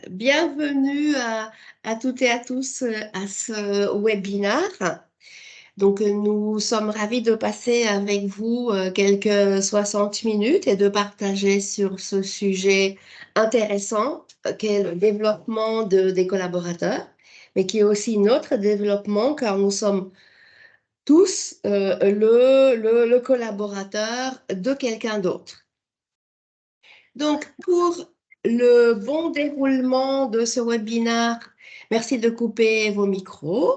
Bienvenue à toutes et à tous à ce webinaire. Donc, nous sommes ravis de passer avec vous quelques 60 minutes et de partager sur ce sujet intéressant qu'est le développement des collaborateurs, mais qui est aussi notre développement car nous sommes tous le collaborateur de quelqu'un d'autre. Donc, pour le bon déroulement de ce webinaire, merci de couper vos micros.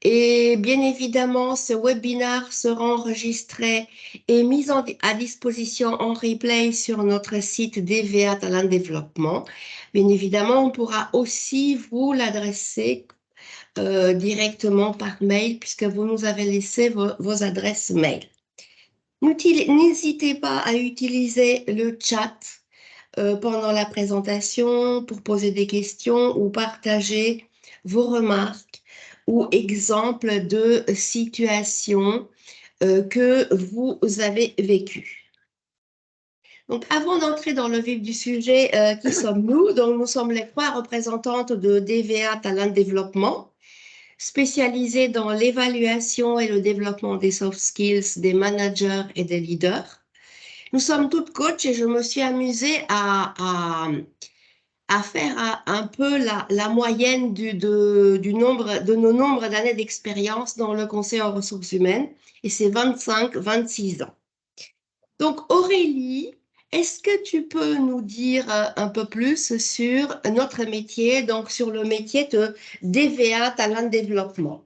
Et bien évidemment, ce webinaire sera enregistré et mis à disposition en replay sur notre site DVA Talent Développement. Bien évidemment, on pourra aussi vous l'adresser directement par mail puisque vous nous avez laissé vos adresses mail. N'hésitez pas à utiliser le chat pendant la présentation pour poser des questions ou partager vos remarques ou exemples de situations que vous avez vécues. Donc, avant d'entrer dans le vif du sujet, qui sommes-nous? Donc, nous sommes les 3 représentantes de DVA Talent Développement, spécialisées dans l'évaluation et le développement des soft skills des managers et des leaders. Nous sommes toutes coachs et je me suis amusée à faire un peu la moyenne du nombre, de nos nombres d'années d'expérience dans le conseil en ressources humaines, et c'est 25-26 ans. Donc Aurélie, est-ce que tu peux nous dire un peu plus sur notre métier, donc sur le métier de DVA Talent Développement?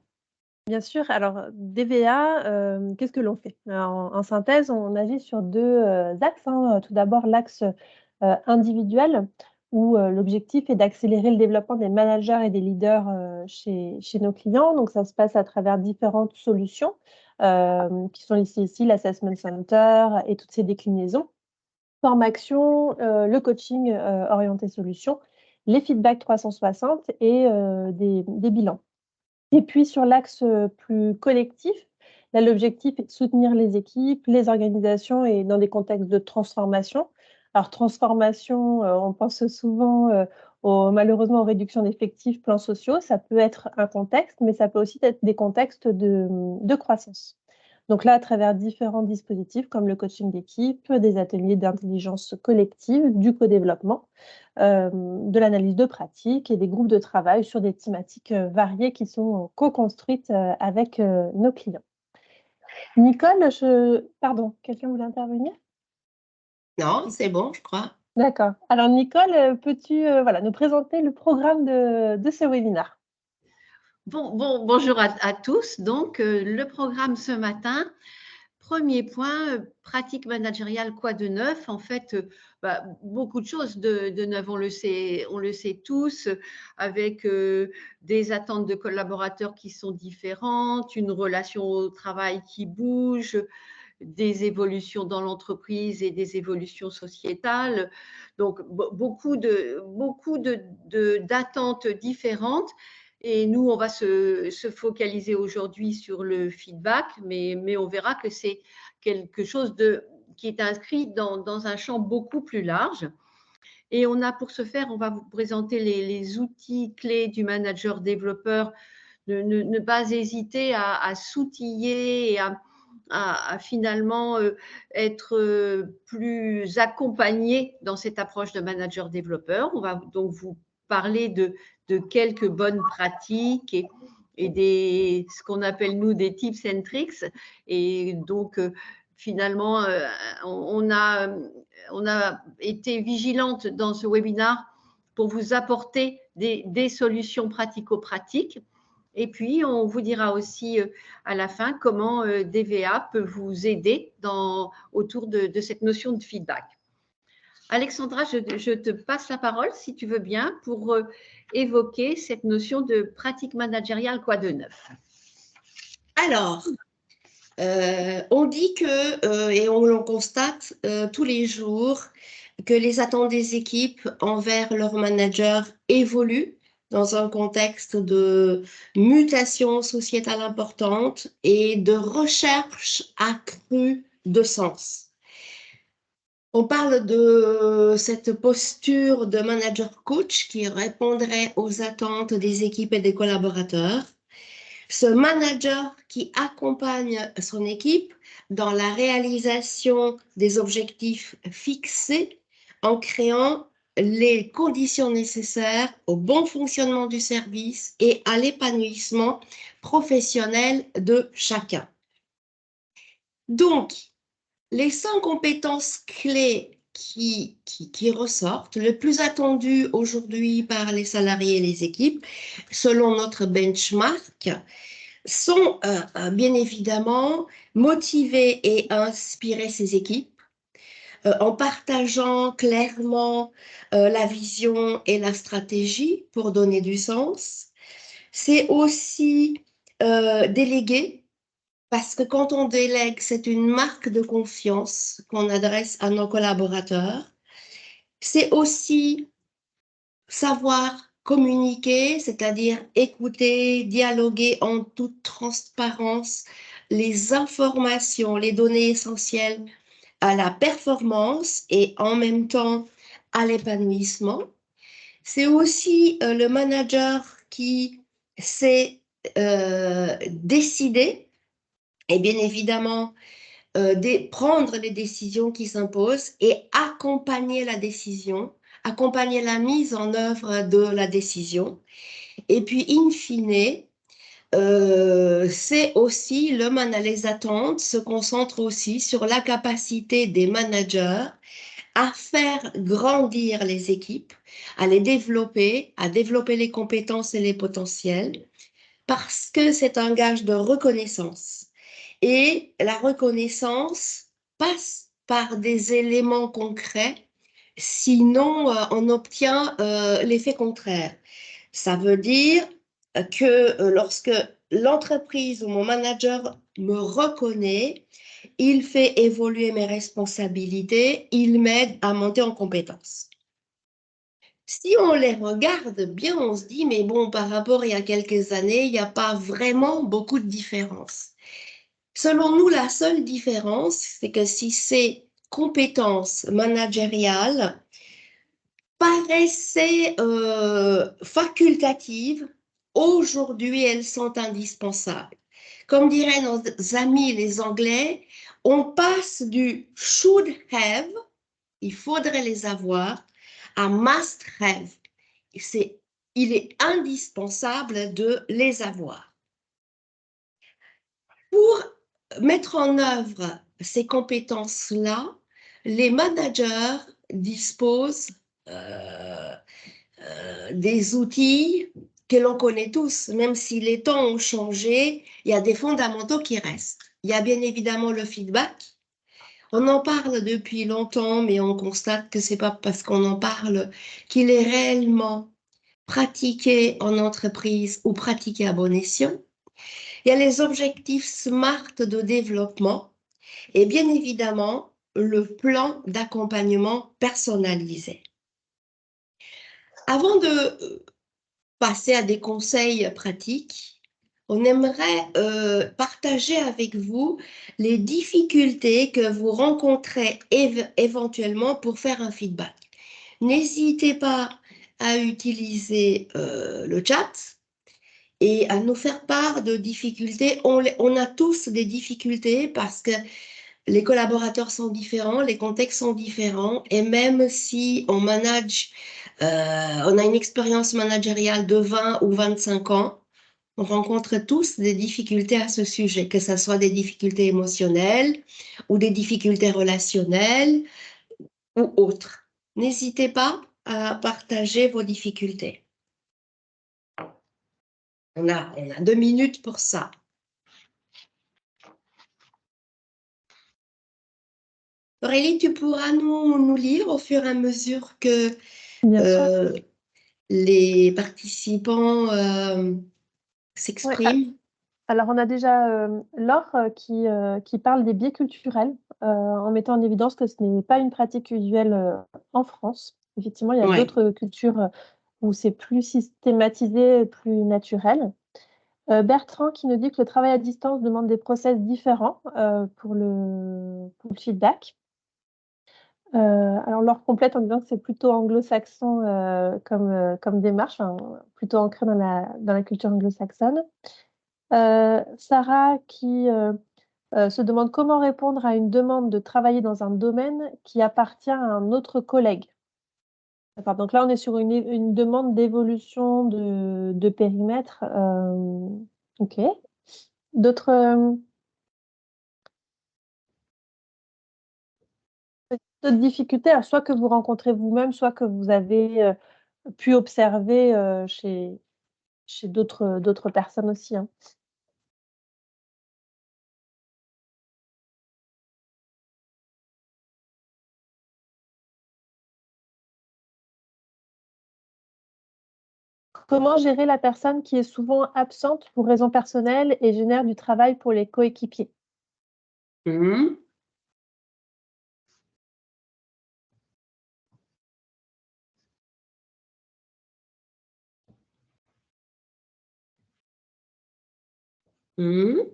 Bien sûr. Alors, DVA, qu'est-ce que l'on fait? En synthèse, on agit sur 2 axes, hein. Tout d'abord, l'axe, individuel où, l'objectif est d'accélérer le développement des managers et des leaders, chez nos clients. Donc ça se passe à travers différentes solutions, qui sont listées ici, l'Assessment Center et toutes ses déclinaisons. Formation, le coaching, orienté solution, les feedbacks 360 et des bilans. Et puis sur l'axe, plus collectif, là l'objectif est de soutenir les équipes, les organisations et dans des contextes de transformation. Alors transformation, on pense souvent, malheureusement aux réductions d'effectifs, plans sociaux. Ça peut être un contexte, mais ça peut aussi être des contextes de croissance. Donc là, à travers différents dispositifs comme le coaching d'équipe, des ateliers d'intelligence collective, du co-développement, de l'analyse de pratique et des groupes de travail sur des thématiques, variées qui sont co-construites, avec, nos clients. Nicole, pardon, quelqu'un voulait intervenir? Non, c'est bon, je crois. D'accord. Alors Nicole, peux-tu, voilà, nous présenter le programme de ce webinaire? Bonjour à tous. Donc, le programme ce matin, premier point, pratique managériale, quoi de neuf? En fait, beaucoup de choses de neuf, on le sait tous, avec des attentes de collaborateurs qui sont différentes, une relation au travail qui bouge, des évolutions dans l'entreprise et des évolutions sociétales. Donc, beaucoup d'attentes différentes. Et nous, on va se focaliser aujourd'hui sur le feedback, mais on verra que c'est quelque chose qui est inscrit dans un champ beaucoup plus large. Et on a pour ce faire, on va vous présenter les outils clés du manager développeur, ne pas hésiter à s'outiller et à finalement être plus accompagné dans cette approche de manager développeur. On va donc vous parler de quelques bonnes pratiques et ce qu'on appelle nous des tips and tricks. Et donc finalement, on a été vigilante dans ce webinaire pour vous apporter des solutions pratico-pratiques. Et puis, on vous dira aussi à la fin comment DVA peut vous aider autour de cette notion de feedback. Alexandra, je te passe la parole, si tu veux bien, pour évoquer cette notion de pratique managériale, quoi de neuf? Alors, on dit que, et on le constate tous les jours, que les attentes des équipes envers leurs managers évoluent dans un contexte de mutation sociétale importante et de recherche accrue de sens. On parle de cette posture de manager coach qui répondrait aux attentes des équipes et des collaborateurs. Ce manager qui accompagne son équipe dans la réalisation des objectifs fixés en créant les conditions nécessaires au bon fonctionnement du service et à l'épanouissement professionnel de chacun. Donc, les 5 compétences clés qui ressortent, le plus attendu aujourd'hui par les salariés et les équipes, selon notre benchmark, sont bien évidemment motiver et inspirer ses équipes en partageant clairement la vision et la stratégie pour donner du sens. C'est aussi déléguer, parce que quand on délègue, c'est une marque de confiance qu'on adresse à nos collaborateurs. C'est aussi savoir communiquer, c'est-à-dire écouter, dialoguer en toute transparence les informations, les données essentielles à la performance et en même temps à l'épanouissement. C'est aussi le manager qui sait décider et bien évidemment prendre les décisions qui s'imposent et accompagner la décision, accompagner la mise en œuvre de la décision. Et puis, in fine, c'est aussi les attentes se concentrent aussi sur la capacité des managers à faire grandir les équipes, à les développer, à développer les compétences et les potentiels, parce que c'est un gage de reconnaissance. Et la reconnaissance passe par des éléments concrets, sinon on obtient l'effet contraire. Ça veut dire que lorsque l'entreprise ou mon manager me reconnaît, il fait évoluer mes responsabilités, il m'aide à monter en compétences. Si on les regarde bien, on se dit, mais bon, par rapport à il y a quelques années, il n'y a pas vraiment beaucoup de différence. Selon nous, la seule différence, c'est que si ces compétences managériales paraissaient facultatives, aujourd'hui, elles sont indispensables. Comme diraient nos amis les Anglais, on passe du should have, il faudrait les avoir, à must have. Il est indispensable de les avoir. Pour mettre en œuvre ces compétences-là, les managers disposent des outils que l'on connaît tous, même si les temps ont changé, il y a des fondamentaux qui restent. Il y a bien évidemment le feedback. On en parle depuis longtemps, mais on constate que c'est pas parce qu'on en parle qu'il est réellement pratiqué en entreprise ou pratiqué à bon escient. Il y a les objectifs SMART de développement et bien évidemment le plan d'accompagnement personnalisé. Avant de passer à des conseils pratiques, on aimerait partager avec vous les difficultés que vous rencontrez éventuellement pour faire un feedback. N'hésitez pas à utiliser le chat et à nous faire part de difficultés. On a tous des difficultés parce que les collaborateurs sont différents, les contextes sont différents, et même si on manage, on a une expérience managériale de 20 ou 25 ans, on rencontre tous des difficultés à ce sujet, que ce soit des difficultés émotionnelles ou des difficultés relationnelles ou autres. N'hésitez pas à partager vos difficultés. On a 2 minutes pour ça. Aurélie, tu pourras nous lire au fur et à mesure que les participants s'expriment. Ouais. Alors, on a déjà Laure qui parle des biais culturels en mettant en évidence que ce n'est pas une pratique usuelle en France. Effectivement, il y a d'autres cultures où c'est plus systématisé, plus naturel. Bertrand qui nous dit que le travail à distance demande des process différents pour le feedback. Alors, l'ordre complète en disant que c'est plutôt anglo-saxon comme démarche, enfin, plutôt ancré dans la culture anglo-saxonne. Sarah qui se demande comment répondre à une demande de travailler dans un domaine qui appartient à un autre collègue. D'accord, donc là, on est sur une demande d'évolution de périmètre. OK. D'autres difficultés, alors soit que vous rencontrez vous-même, soit que vous avez pu observer chez d'autres personnes aussi, hein. Comment gérer la personne qui est souvent absente pour raisons personnelles et génère du travail pour les coéquipiers? Mhm. Mhm.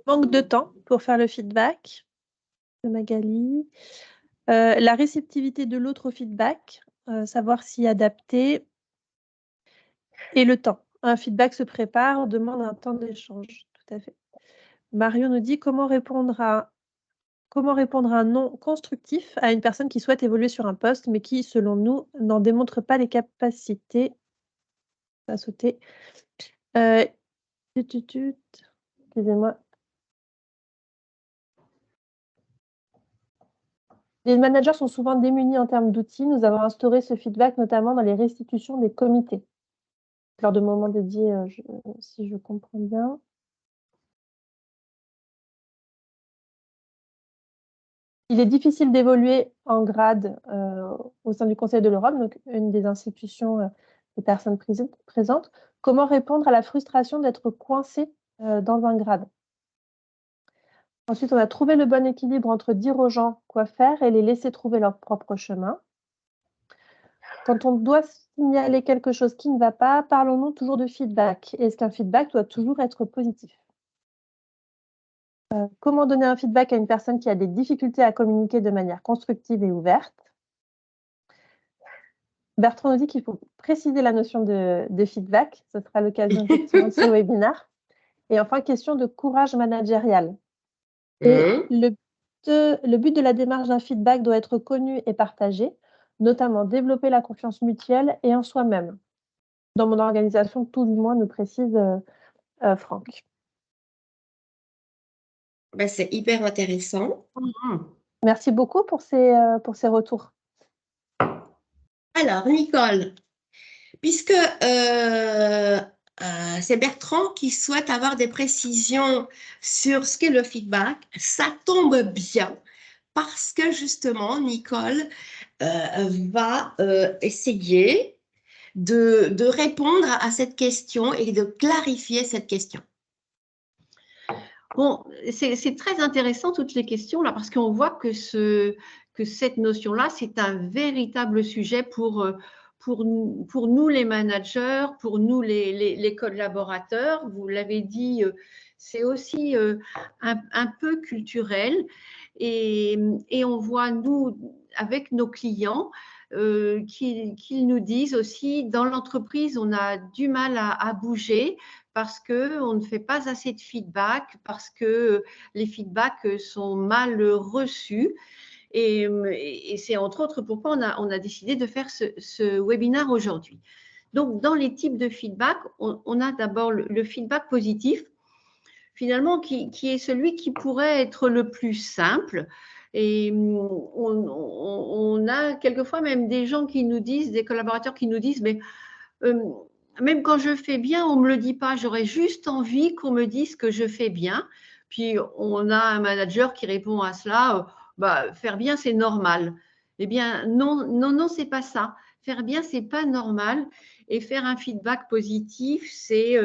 Manque de temps pour faire le feedback de Magali. La réceptivité de l'autre au feedback, savoir s'y adapter. Et le temps. Un feedback se prépare, demande un temps d'échange. Tout à fait. Marion nous dit comment répondre à un non constructif à une personne qui souhaite évoluer sur un poste, mais qui, selon nous, n'en démontre pas les capacités. Ça a sauté. Excusez-moi. Les managers sont souvent démunis en termes d'outils. Nous avons instauré ce feedback notamment dans les restitutions des comités. Lors de moments dédiés, si je comprends bien. Il est difficile d'évoluer en grade au sein du Conseil de l'Europe, donc une des institutions des personnes présentes. Comment répondre à la frustration d'être coincé dans un grade? Ensuite, on a trouvé le bon équilibre entre dire aux gens quoi faire et les laisser trouver leur propre chemin. Quand on doit signaler quelque chose qui ne va pas, parlons-nous toujours de feedback. Est-ce qu'un feedback doit toujours être positif? Comment donner un feedback à une personne qui a des difficultés à communiquer de manière constructive et ouverte? Bertrand nous dit qu'il faut préciser la notion de feedback. Ce sera l'occasion effectivement de ce webinaire. Et enfin, question de courage managérial. Et le but de la démarche d'un feedback doit être connu et partagé, notamment développer la confiance mutuelle et en soi-même. Dans mon organisation, tout du moins, nous précise Franck. Ben, c'est hyper intéressant. Merci beaucoup pour ces retours. Alors, Nicole, puisque c'est Bertrand qui souhaite avoir des précisions sur ce qu'est le feedback, ça tombe bien parce que justement, Nicole va essayer de répondre à cette question et de clarifier cette question. Bon, c'est très intéressant toutes les questions là parce qu'on voit que cette notion-là, c'est un véritable sujet pour nous les managers, pour nous les collaborateurs. Vous l'avez dit, c'est aussi un peu culturel et on voit nous avec nos clients qu'ils nous disent aussi dans l'entreprise on a du mal à bouger parce qu'on ne fait pas assez de feedback, parce que les feedbacks sont mal reçus. Et c'est entre autres pourquoi on a décidé de faire ce webinaire aujourd'hui. Donc, dans les types de feedback, on a d'abord le feedback positif, finalement, qui est celui qui pourrait être le plus simple. Et on a quelquefois même des gens qui nous disent, des collaborateurs qui nous disent, mais même quand je fais bien, on ne me le dit pas. J'aurais juste envie qu'on me dise que je fais bien. Puis, on a un manager qui répond à cela, faire bien, c'est normal. Eh bien, non, c'est pas ça. Faire bien, c'est pas normal. Et faire un feedback positif, c'est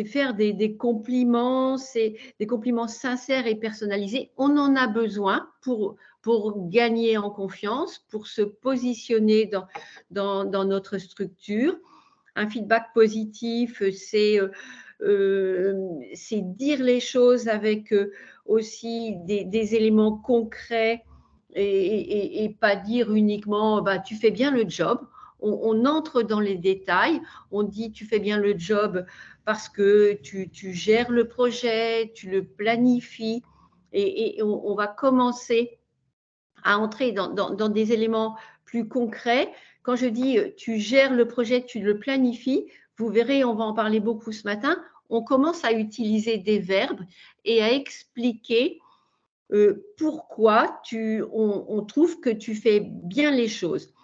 faire des compliments, c'est des compliments sincères et personnalisés. On en a besoin pour gagner en confiance, pour se positionner dans notre structure. Un feedback positif, c'est dire les choses avec aussi des éléments concrets et pas dire uniquement bah, tu fais bien le job. On entre dans les détails, on dit tu fais bien le job parce que tu gères le projet, tu le planifies et on va commencer à entrer dans des éléments plus concrets. Quand je dis tu gères le projet, tu le planifies, vous verrez, on va en parler beaucoup ce matin, on commence à utiliser des verbes et à expliquer pourquoi on trouve que tu fais bien les choses.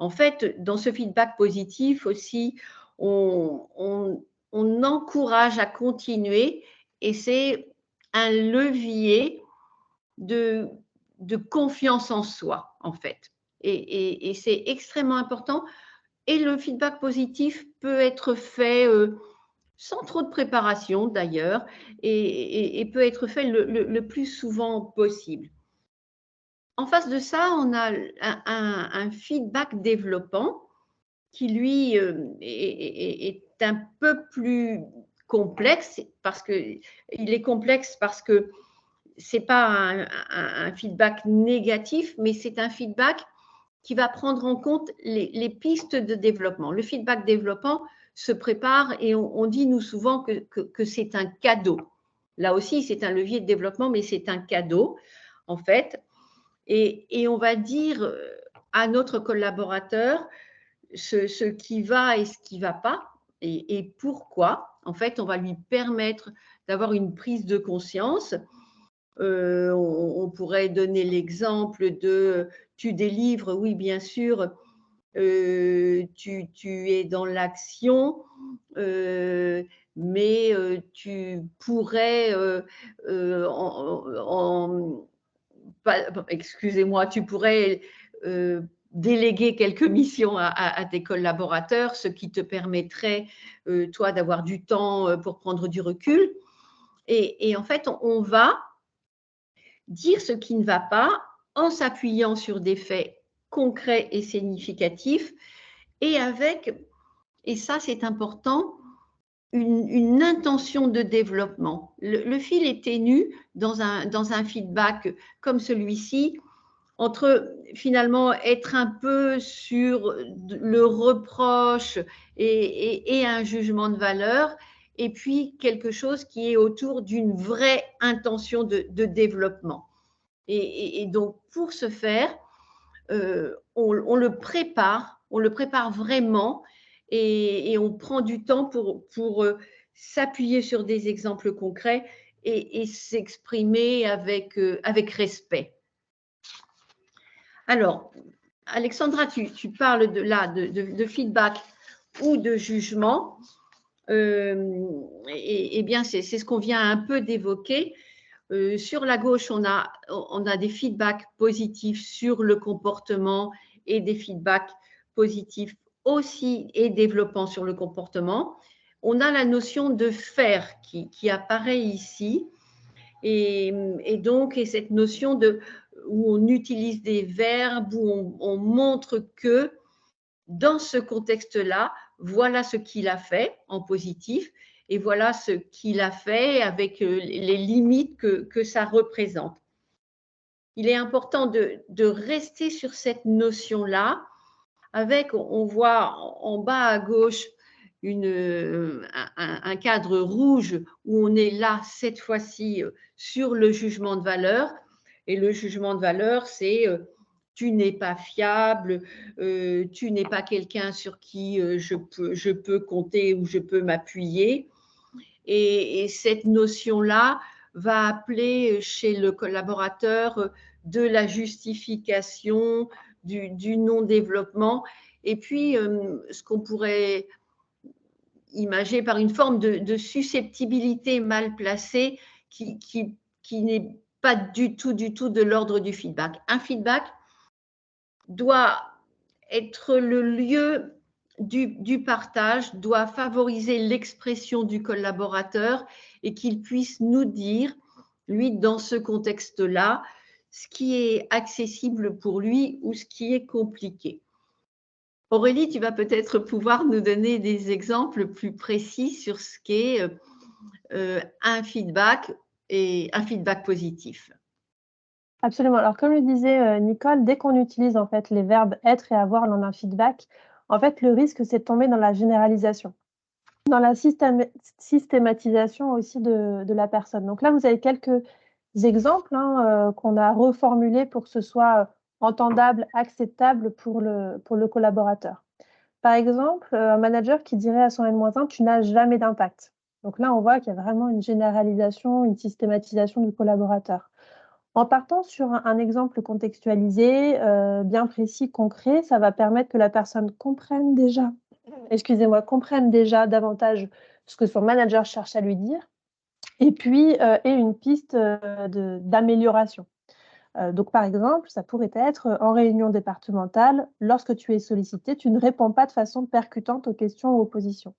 En fait, dans ce feedback positif aussi, on encourage à continuer et c'est un levier de, de confiance en soi, en fait. Et c'est extrêmement important. Et le feedback positif peut être fait sans trop de préparation d'ailleurs, et peut être fait le plus souvent possible. En face de ça, on a un feedback développant qui, lui, est un peu plus complexe, parce que il est complexe parce que c'est pas un feedback négatif, mais c'est un feedback qui va prendre en compte les pistes de développement. Le feedback développant se prépare et on dit nous souvent que c'est un cadeau. Là aussi, c'est un levier de développement, mais c'est un cadeau, en fait. Et on va dire à notre collaborateur ce qui va et ce qui ne va pas et pourquoi. En fait, on va lui permettre d'avoir une prise de conscience. On pourrait donner l'exemple de tu délivres, oui, bien sûr, tu es dans l'action, mais tu pourrais, excusez-moi, tu pourrais déléguer quelques missions à tes collaborateurs, ce qui te permettrait, toi, d'avoir du temps pour prendre du recul. Et en fait, on va dire ce qui ne va pas en s'appuyant sur des faits concrets et significatifs et avec, et ça c'est important, une intention de développement. Le fil est ténu dans un feedback comme celui-ci entre finalement être un peu sur le reproche et un jugement de valeur, et puis quelque chose qui est autour d'une vraie intention de développement. Et donc, pour ce faire, on le prépare vraiment et on prend du temps pour s'appuyer sur des exemples concrets et s'exprimer avec respect. Alors, Alexandra, tu parles de feedback ou de jugement. Et bien, c'est ce qu'on vient un peu d'évoquer. Sur la gauche, on a des feedbacks positifs sur le comportement et des feedbacks positifs aussi et développants sur le comportement. On a la notion de faire qui apparaît ici. Et donc, cette notion où on utilise des verbes, où on montre que dans ce contexte-là, voilà ce qu'il a fait en positif et voilà ce qu'il a fait avec les limites que ça représente. Il est important de rester sur cette notion-là avec, on voit en bas à gauche un cadre rouge où on est là cette fois-ci sur le jugement de valeur. Et le jugement de valeur, c'est tu n'es pas fiable, tu n'es pas quelqu'un sur qui je peux compter ou je peux m'appuyer. Et cette notion-là va appeler chez le collaborateur de la justification, du non-développement, et puis ce qu'on pourrait imaginer par une forme de susceptibilité mal placée qui n'est pas du tout de l'ordre du feedback. Un feedback doit être le lieu du partage, doit favoriser l'expression du collaborateur et qu'il puisse nous dire, lui, dans ce contexte-là, ce qui est accessible pour lui ou ce qui est compliqué. Aurélie, tu vas peut-être pouvoir nous donner des exemples plus précis sur ce qu'est un feedback et un feedback positif. Absolument. Alors, comme le disait Nicole, dès qu'on utilise en fait les verbes être et avoir lors d'un feedback, en fait, le risque, c'est de tomber dans la généralisation, dans la systématisation aussi de la personne. Donc là, vous avez quelques exemples qu'on a reformulés pour que ce soit entendable, acceptable pour le collaborateur. Par exemple, un manager qui dirait à son N-1, tu n'as jamais d'impact. Donc là, on voit qu'il y a vraiment une généralisation, une systématisation du collaborateur. En partant sur un exemple contextualisé, bien précis, concret, ça va permettre que la personne comprenne déjà davantage ce que son manager cherche à lui dire, et puis ait une piste d'amélioration. Donc, par exemple, ça pourrait être en réunion départementale, lorsque tu es sollicité, tu ne réponds pas de façon percutante aux questions ou aux positions.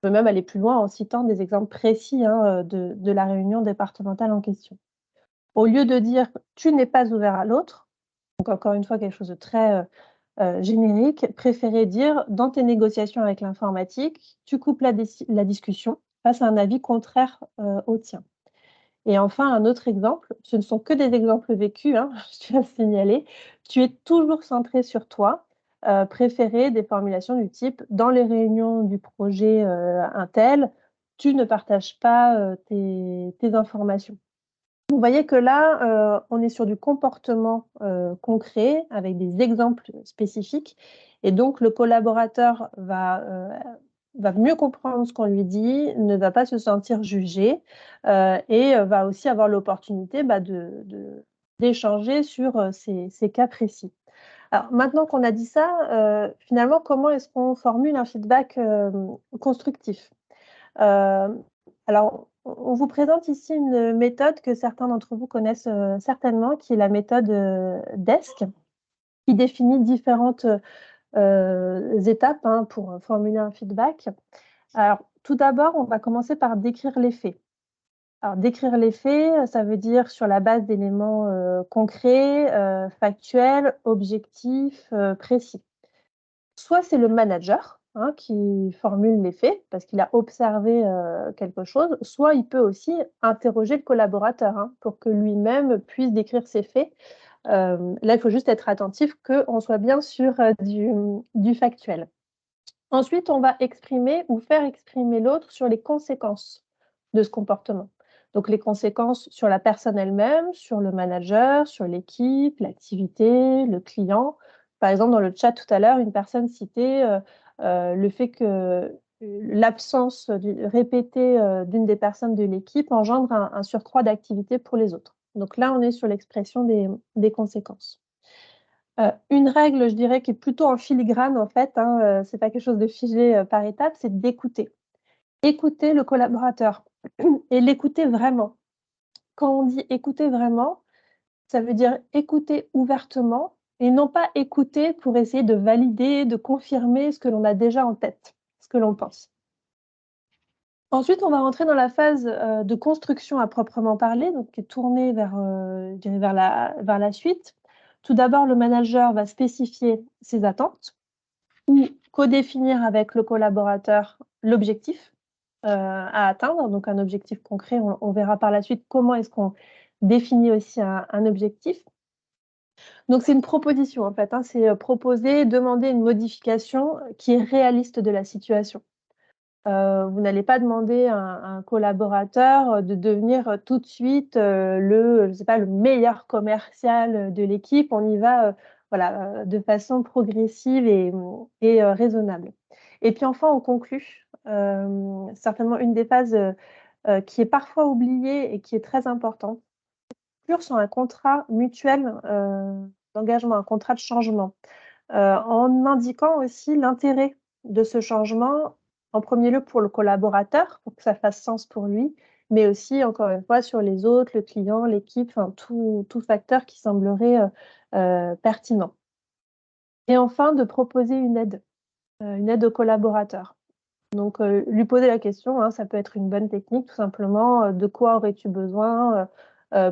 On peut même aller plus loin en citant des exemples précis de la réunion départementale en question. Au lieu de dire tu n'es pas ouvert à l'autre, donc encore une fois quelque chose de très générique, préférez dire dans tes négociations avec l'informatique, tu coupes la discussion face à un avis contraire au tien. Et enfin, un autre exemple, ce ne sont que des exemples vécus, je tiens à le signaler, tu es toujours centré sur toi, préférez des formulations du type dans les réunions du projet Intel, tu ne partages pas tes informations. Vous voyez que là, on est sur du comportement concret avec des exemples spécifiques et donc le collaborateur va mieux comprendre ce qu'on lui dit, ne va pas se sentir jugé et va aussi avoir l'opportunité d'échanger sur ces cas précis. Alors maintenant qu'on a dit ça, finalement, comment est-ce qu'on formule un feedback constructif? Alors, on vous présente ici une méthode que certains d'entre vous connaissent certainement, qui est la méthode DESC, qui définit différentes étapes pour formuler un feedback. Alors, tout d'abord, on va commencer par décrire les faits. Alors, décrire les faits, ça veut dire sur la base d'éléments concrets, factuels, objectifs, précis. Soit c'est le manager qui formule les faits parce qu'il a observé quelque chose, soit il peut aussi interroger le collaborateur pour que lui-même puisse décrire ses faits. Là, il faut juste être attentif qu'on soit bien sûr du factuel. Ensuite, on va exprimer ou faire exprimer l'autre sur les conséquences de ce comportement. Donc, les conséquences sur la personne elle-même, sur le manager, sur l'équipe, l'activité, le client. Par exemple, dans le chat tout à l'heure, une personne citait le fait que l'absence répétée d'une des personnes de l'équipe engendre un surcroît d'activité pour les autres. Donc là, on est sur l'expression des conséquences. Une règle, je dirais, qui est plutôt en filigrane, en fait, c'est pas quelque chose de figé par étapes, c'est d'écouter. Écouter le collaborateur et l'écouter vraiment. Quand on dit écouter vraiment, ça veut dire écouter ouvertement et non pas écouter pour essayer de valider, de confirmer ce que l'on a déjà en tête, ce que l'on pense. Ensuite, on va rentrer dans la phase de construction à proprement parler, donc qui est tournée vers la suite. Tout d'abord, le manager va spécifier ses attentes ou codéfinir avec le collaborateur l'objectif à atteindre, donc un objectif concret. On verra par la suite comment est-ce qu'on définit aussi un objectif. Donc, c'est une proposition, en fait. C'est proposer, demander une modification qui est réaliste de la situation. Vous n'allez pas demander à un collaborateur de devenir tout de suite le meilleur commercial de l'équipe. On y va de façon progressive et raisonnable. Et puis enfin, on conclut. Certainement une des phases qui est parfois oubliée et qui est très importante. Conclure sur un contrat mutuel d'engagement, un contrat de changement, en indiquant aussi l'intérêt de ce changement, en premier lieu pour le collaborateur, pour que ça fasse sens pour lui, mais aussi, encore une fois, sur les autres, le client, l'équipe, tout facteur qui semblerait pertinent. Et enfin, de proposer une aide au collaborateur. Donc, lui poser la question, ça peut être une bonne technique, tout simplement, de quoi aurais-tu besoin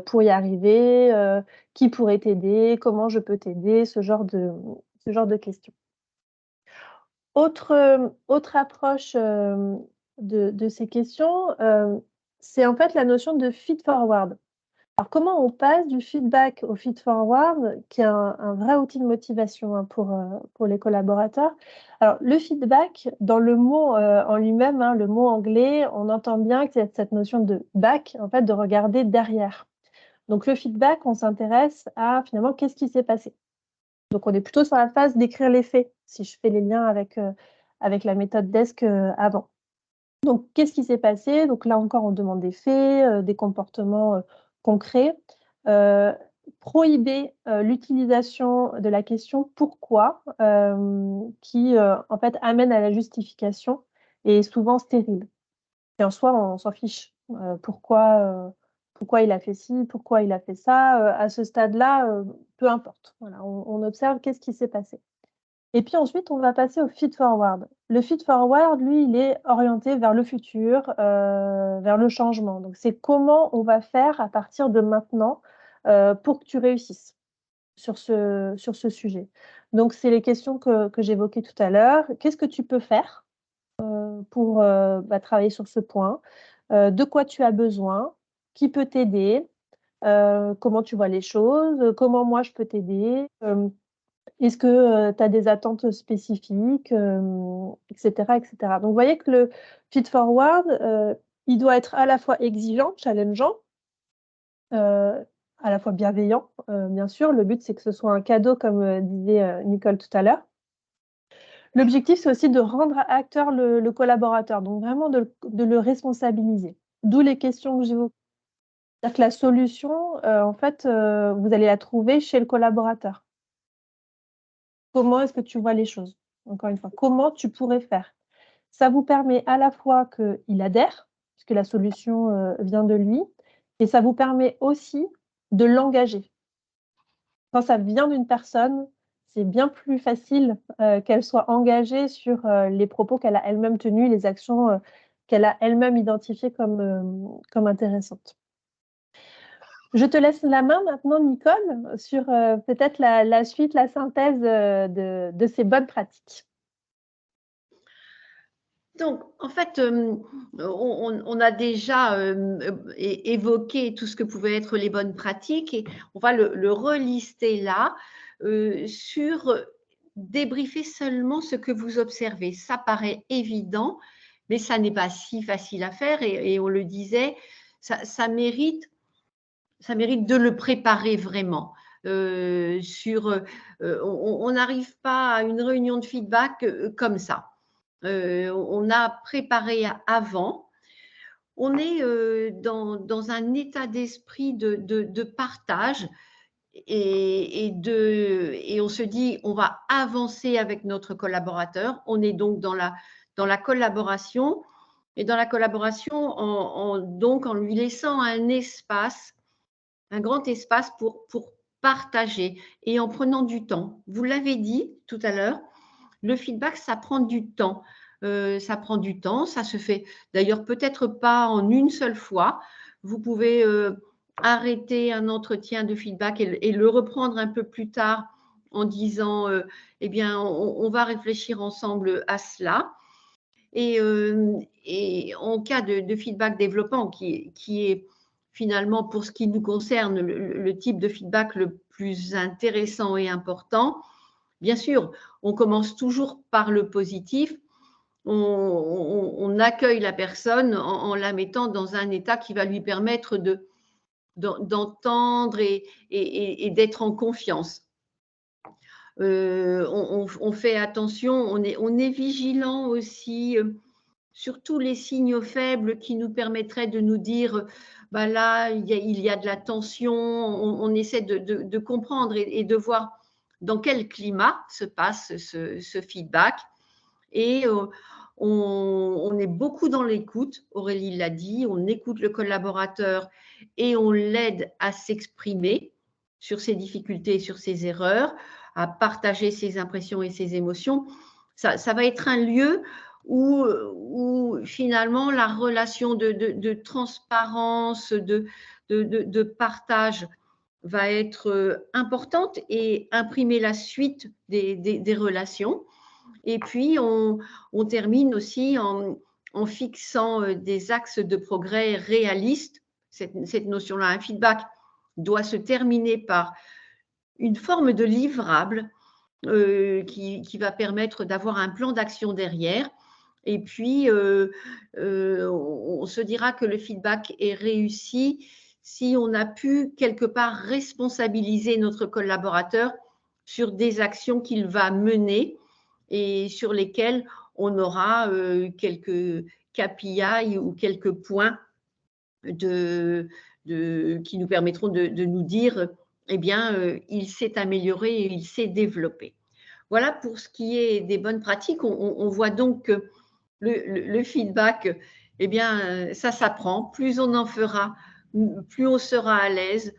pour y arriver, qui pourrait t'aider, comment je peux t'aider, ce genre de questions. Autre approche de ces questions, c'est en fait la notion de feed forward. Alors, comment on passe du feedback au feed-forward, qui est un vrai outil de motivation hein, pour les collaborateurs? Alors, le feedback, dans le mot en lui-même, hein, le mot anglais, on entend bien qu'il y a cette notion de back, en fait, de regarder derrière. Donc, le feedback, on s'intéresse à finalement qu'est-ce qui s'est passé. Donc, on est plutôt sur la phase d'écrire les faits, si je fais les liens avec la méthode DESC avant. Donc, qu'est-ce qui s'est passé? Donc là encore, on demande des faits, des comportements concrets. Prohiber l'utilisation de la question «pourquoi?» qui, en fait, amène à la justification et est souvent stérile. Et en soi, on s'en fiche. Pourquoi il a fait ci? Pourquoi il a fait ça? À ce stade-là, peu importe. Voilà, on observe qu'est-ce qui s'est passé. Et puis ensuite, on va passer au feed-forward. Le feed-forward, lui, il est orienté vers le futur, vers le changement. Donc, c'est comment on va faire à partir de maintenant pour que tu réussisses sur ce sujet. Donc, c'est les questions que j'évoquais tout à l'heure. Qu'est-ce que tu peux faire pour travailler sur ce point? De quoi tu as besoin? Qui peut t'aider? Comment tu vois les choses? Comment moi je peux t'aider? Est-ce que tu as des attentes spécifiques, et cetera, et cetera. Donc vous voyez que le feed forward, il doit être à la fois exigeant, challengeant, à la fois bienveillant, bien sûr. Le but, c'est que ce soit un cadeau comme, disait, Nicole tout à l'heure. L'objectif, c'est aussi de rendre acteur le collaborateur, donc vraiment de le responsabiliser. D'où les questions que j'évoquais. C'est-à-dire que la solution, en fait, vous allez la trouver chez le collaborateur. Comment est-ce que tu vois les choses? Encore une fois, comment tu pourrais faire? Ça vous permet à la fois qu'il adhère, puisque la solution, vient de lui, et ça vous permet aussi de l'engager. Quand ça vient d'une personne, c'est bien plus facile, qu'elle soit engagée sur, les propos qu'elle a elle-même tenus, les actions, qu'elle a elle-même identifiées comme intéressantes. Je te laisse la main maintenant, Nicole, sur, peut-être la suite, la synthèse, de ces bonnes pratiques. Donc, en fait, on a déjà évoqué tout ce que pouvaient être les bonnes pratiques et on va le relister là sur débriefer seulement ce que vous observez. Ça paraît évident, mais ça n'est pas si facile à faire et on le disait, ça mérite de le préparer vraiment. On n'arrive pas à une réunion de feedback comme ça. On a préparé avant. On est dans un état d'esprit de partage et on se dit on va avancer avec notre collaborateur. On est donc dans la collaboration et dans la collaboration donc en lui laissant un grand espace pour partager et en prenant du temps. Vous l'avez dit tout à l'heure, le feedback, ça prend du temps. Ça prend du temps, ça se fait d'ailleurs peut-être pas en une seule fois. Vous pouvez arrêter un entretien de feedback et le reprendre un peu plus tard en disant eh bien, on va réfléchir ensemble à cela. Et en cas de feedback développant, qui est finalement, pour ce qui nous concerne, le type de feedback le plus intéressant et important, bien sûr, on commence toujours par le positif. On accueille la personne en la mettant dans un état qui va lui permettre d'entendre et d'être en confiance. On fait attention, on est vigilant aussi sur tous les signaux faibles qui nous permettraient de nous dire bah là, il y a de la tension, on essaie de comprendre et de voir dans quel climat se passe ce feedback. Et on est beaucoup dans l'écoute, Aurélie l'a dit, on écoute le collaborateur et on l'aide à s'exprimer sur ses difficultés et sur ses erreurs, à partager ses impressions et ses émotions. Ça va être un lieu où finalement la relation de transparence, de partage va être importante et imprimer la suite des relations. Et puis, on termine aussi en fixant des axes de progrès réalistes. Cette notion-là, un feedback, doit se terminer par une forme de livrable qui va permettre d'avoir un plan d'action derrière. Et puis, on se dira que le feedback est réussi si on a pu quelque part responsabiliser notre collaborateur sur des actions qu'il va mener et sur lesquelles on aura quelques KPI ou quelques points qui nous permettront de nous dire, eh bien, il s'est amélioré et il s'est développé. Voilà pour ce qui est des bonnes pratiques. On voit donc que le feedback, eh bien, ça s'apprend. Plus on en fera, plus on sera à l'aise,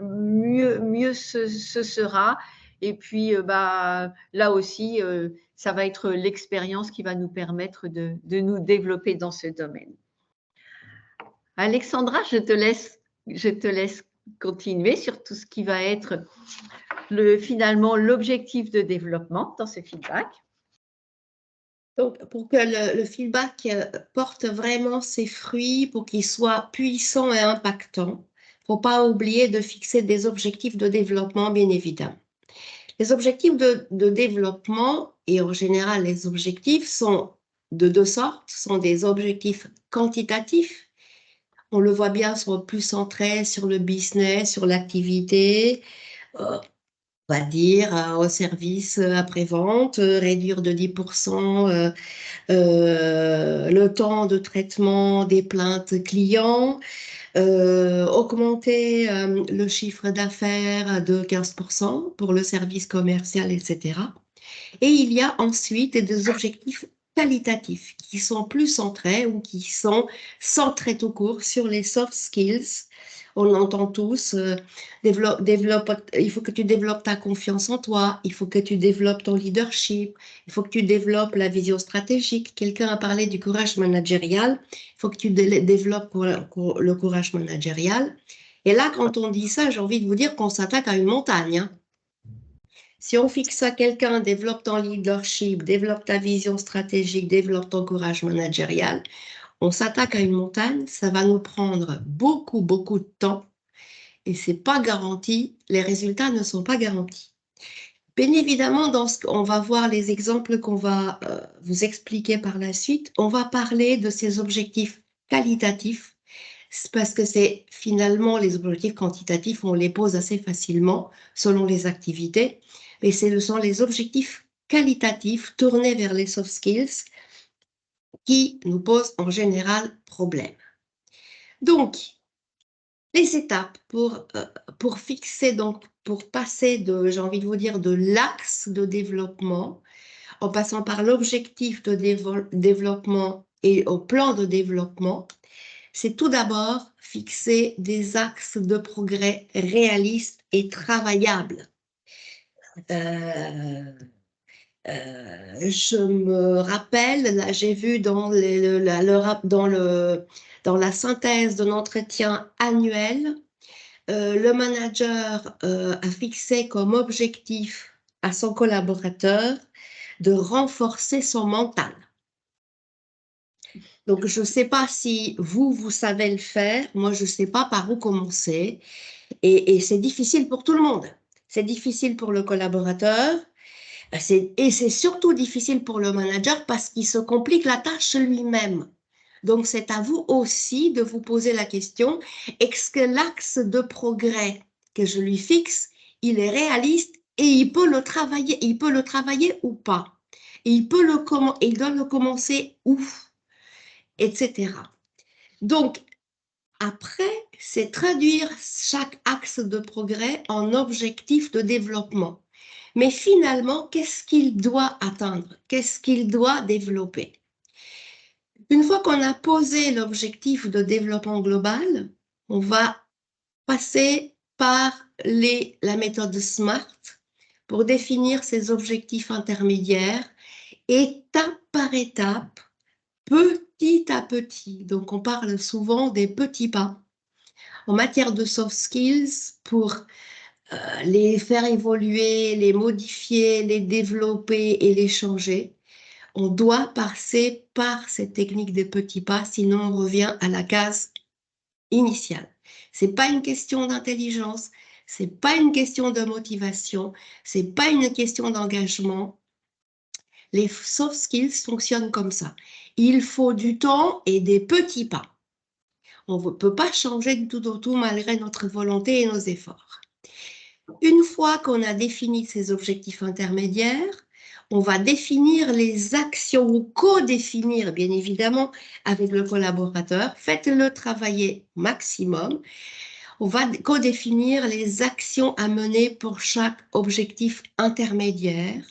mieux ce sera. Et puis, là aussi, ça va être l'expérience qui va nous permettre de nous développer dans ce domaine. Alexandra, je te laisse continuer sur tout ce qui va être finalement l'objectif de développement dans ce feedback. Donc, pour que le feedback porte vraiment ses fruits, pour qu'il soit puissant et impactant, il ne faut pas oublier de fixer des objectifs de développement, bien évidemment. Les objectifs de développement, et en général, les objectifs sont de deux sortes, sont des objectifs quantitatifs. On le voit bien, sont plus centrés sur le business, sur l'activité, on va dire au service après-vente, réduire de 10% le temps de traitement des plaintes clients, augmenter le chiffre d'affaires de 15% pour le service commercial, etc. Et il y a ensuite des objectifs qualitatifs qui sont plus centrés ou qui sont centrés tout court sur les soft skills. On l'entend tous, il faut que tu développes ta confiance en toi, il faut que tu développes ton leadership, il faut que tu développes la vision stratégique. Quelqu'un a parlé du courage managérial, il faut que tu développes le courage managérial. Et là, quand on dit ça, j'ai envie de vous dire qu'on s'attaque à une montagne, hein. Si on fixe à quelqu'un, développe ton leadership, développe ta vision stratégique, développe ton courage managérial, on s'attaque à une montagne, ça va nous prendre beaucoup, beaucoup de temps et c'est pas garanti, les résultats ne sont pas garantis. Bien évidemment, on va voir les exemples qu'on va vous expliquer par la suite. On va parler de ces objectifs qualitatifs parce que c'est finalement les objectifs quantitatifs, on les pose assez facilement selon les activités. Mais ce sont les objectifs qualitatifs tournés vers les soft skills qui nous posent en général problème. Donc, les étapes pour fixer, donc pour passer j'ai envie de vous dire, de l'axe de développement, en passant par l'objectif de développement et au plan de développement, c'est tout d'abord fixer des axes de progrès réalistes et travaillables. Je me rappelle, là j'ai vu dans la synthèse de l'entretien annuel, le manager a fixé comme objectif à son collaborateur de renforcer son mental. Donc, je ne sais pas si vous savez le faire. Moi, je ne sais pas par où commencer. Et c'est difficile pour tout le monde. C'est difficile pour le collaborateur. Et c'est surtout difficile pour le manager parce qu'il se complique la tâche lui-même. Donc, c'est à vous aussi de vous poser la question, est-ce que l'axe de progrès que je lui fixe, il est réaliste et il peut le travailler ou pas? Et il doit le commencer où? Etc. Donc, après, c'est traduire chaque axe de progrès en objectif de développement. Mais finalement, qu'est-ce qu'il doit atteindre? Qu'est-ce qu'il doit développer? Une fois qu'on a posé l'objectif de développement global, on va passer par la méthode SMART pour définir ces objectifs intermédiaires, étape par étape, petit à petit. Donc, on parle souvent des petits pas. En matière de soft skills, pour les faire évoluer, les modifier, les développer et les changer, on doit passer par cette technique des petits pas, sinon on revient à la case initiale. C'est pas une question d'intelligence, c'est pas une question de motivation, c'est pas une question d'engagement. Les soft skills fonctionnent comme ça. Il faut du temps et des petits pas. On ne peut pas changer du tout au tout malgré notre volonté et nos efforts. Une fois qu'on a défini ces objectifs intermédiaires, on va définir les actions ou co-définir, bien évidemment, avec le collaborateur. Faites-le travailler maximum. On va co-définir les actions à mener pour chaque objectif intermédiaire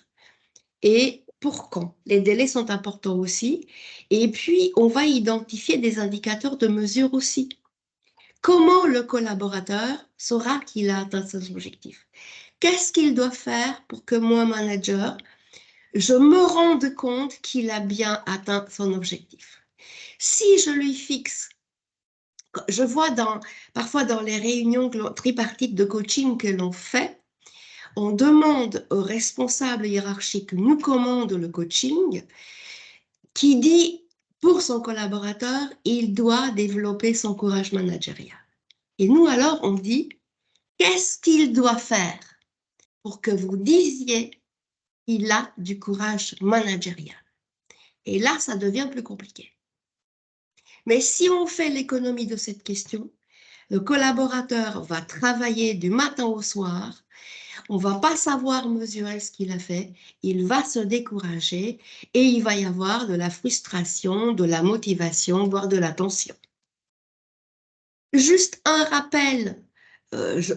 et pour quand. Les délais sont importants aussi. Et puis, on va identifier des indicateurs de mesure aussi. Comment le collaborateur saura qu'il a atteint ses objectifs? Qu'est-ce qu'il doit faire pour que moi, manager, je me rende compte qu'il a bien atteint son objectif? Si je lui fixe, je vois parfois dans les réunions tripartites de coaching que l'on fait, on demande au responsable hiérarchique, nous commande le coaching, qui dit pour son collaborateur, il doit développer son courage managérial. Et nous alors, on dit, qu'est-ce qu'il doit faire pour que vous disiez qu'il a du courage managérial? Et là, ça devient plus compliqué. Mais si on fait l'économie de cette question, le collaborateur va travailler du matin au soir, on ne va pas savoir mesurer ce qu'il a fait, il va se décourager et il va y avoir de la frustration, de la motivation, voire de la tension. Juste un rappel,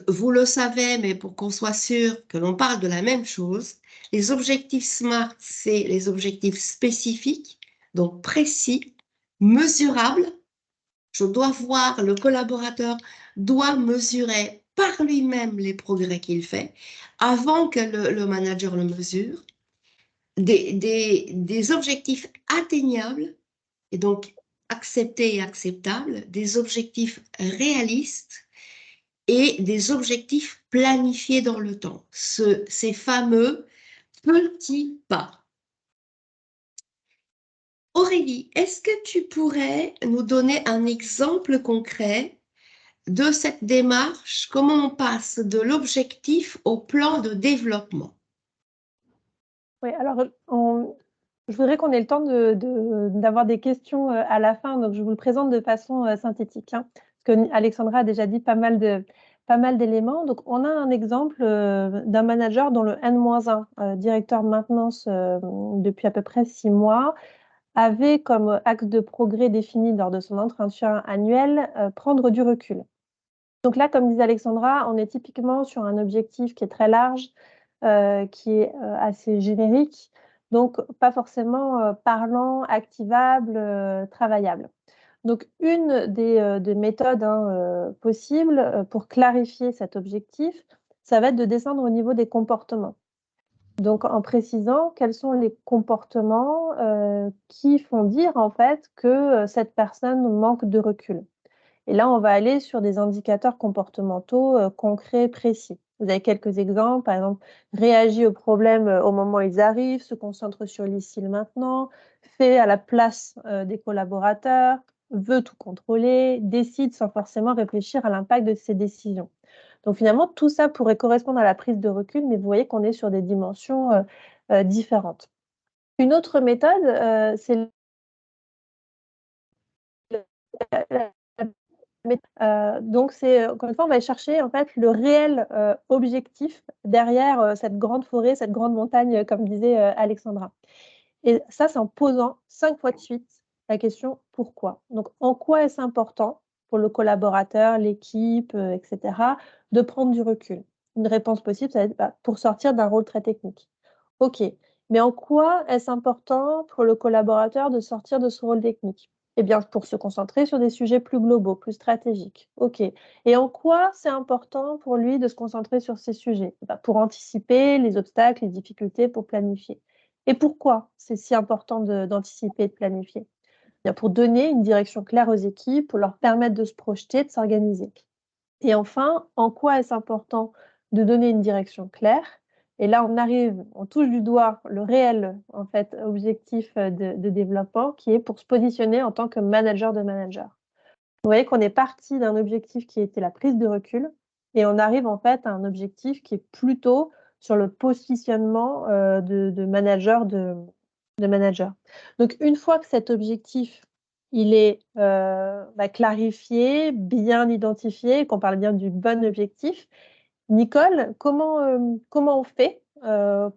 vous le savez, mais pour qu'on soit sûr que l'on parle de la même chose, les objectifs SMART, c'est les objectifs spécifiques, donc précis, mesurables. Je dois voir, le collaborateur doit mesurer par lui-même les progrès qu'il fait avant que le manager le mesure. Des objectifs atteignables et donc acceptés et acceptables, des objectifs réalistes et des objectifs planifiés dans le temps, ces fameux petits pas. Aurélie, est-ce que tu pourrais nous donner un exemple concret de cette démarche, comment on passe de l'objectif au plan de développement? Oui, alors je voudrais qu'on ait le temps d'avoir des questions à la fin, donc je vous le présente de façon synthétique, hein, parce que Alexandra a déjà dit pas mal d'éléments. Donc, on a un exemple d'un manager dont le N-1, directeur maintenance depuis à peu près 6 mois, avait comme axe de progrès défini lors de son entretien annuel prendre du recul. Donc là, comme disait Alexandra, on est typiquement sur un objectif qui est très large, qui est assez générique, donc pas forcément parlant, activable, travaillable. Donc une des méthodes possibles pour clarifier cet objectif, ça va être de descendre au niveau des comportements. Donc en précisant quels sont les comportements qui font dire en fait que cette personne manque de recul. Et là, on va aller sur des indicateurs comportementaux concrets, précis. Vous avez quelques exemples, par exemple, réagit aux problèmes au moment où ils arrivent, se concentre sur l'ici le maintenant, fait à la place des collaborateurs, veut tout contrôler, décide sans forcément réfléchir à l'impact de ses décisions. Donc finalement, tout ça pourrait correspondre à la prise de recul, mais vous voyez qu'on est sur des dimensions différentes. Une autre méthode, c'est donc c'est encore une fois, on va chercher en fait le réel objectif derrière cette grande forêt, cette grande montagne, comme disait Alexandra. Et ça, c'est en posant 5 fois de suite la question pourquoi. Donc, en quoi est-ce important pour le collaborateur, l'équipe, etc., de prendre du recul? Une réponse possible, ça va être pour sortir d'un rôle très technique. OK, mais en quoi est-ce important pour le collaborateur de sortir de ce rôle technique? Eh bien, pour se concentrer sur des sujets plus globaux, plus stratégiques. OK. Et en quoi c'est important pour lui de se concentrer sur ces sujets? Pour anticiper les obstacles, les difficultés, pour planifier. Et pourquoi c'est si important d'anticiper et de planifier? Bien, pour donner une direction claire aux équipes, pour leur permettre de se projeter, de s'organiser. Et enfin, en quoi est-ce important de donner une direction claire? Et là, on touche du doigt le réel en fait, objectif de développement qui est pour se positionner en tant que manager de manager. Vous voyez qu'on est parti d'un objectif qui était la prise de recul et on arrive en fait à un objectif qui est plutôt sur le positionnement de manager. Donc une fois que cet objectif il est clarifié, bien identifié, qu'on parle bien du bon objectif, Nicole, comment on fait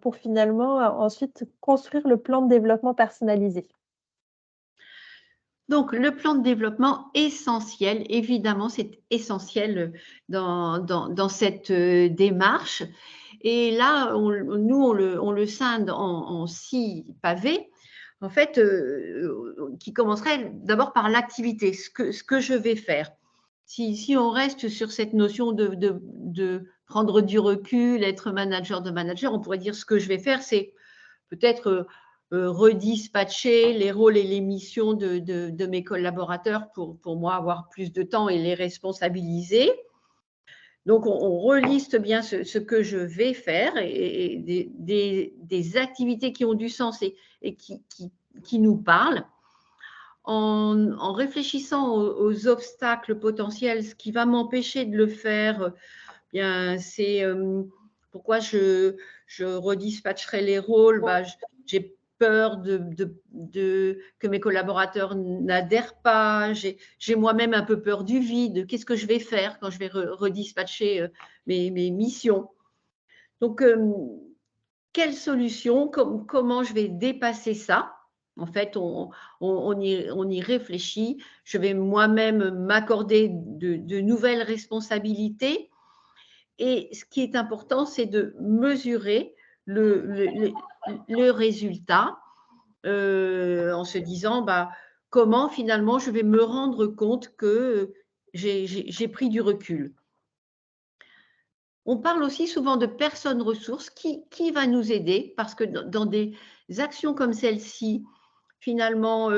pour finalement ensuite construire le plan de développement personnalisé? Donc, le plan de développement essentiel, évidemment, c'est essentiel dans cette démarche. Et là, nous, on le scinde en 6 pavés, en fait, qui commencerait d'abord par l'activité, ce que je vais faire. Si on reste sur cette notion de prendre du recul, être manager de manager, on pourrait dire ce que je vais faire, c'est peut-être redispatcher les rôles et les missions de mes collaborateurs pour moi avoir plus de temps et les responsabiliser. Donc, on reliste bien ce que je vais faire et des activités qui ont du sens et qui nous parlent. En réfléchissant aux obstacles potentiels, ce qui va m'empêcher de le faire, bien, c'est pourquoi je redispatcherai les rôles. J'ai peur que mes collaborateurs n'adhèrent pas. J'ai moi-même un peu peur du vide. Qu'est-ce que je vais faire quand je vais redispatcher mes missions? Donc, quelle solution? Comment je vais dépasser ça? En fait, on y réfléchit. Je vais moi-même m'accorder de nouvelles responsabilités. Et ce qui est important, c'est de mesurer le résultat en se disant comment finalement je vais me rendre compte que j'ai pris du recul. On parle aussi souvent de personnes ressources qui va nous aider parce que dans des actions comme celle-ci, finalement,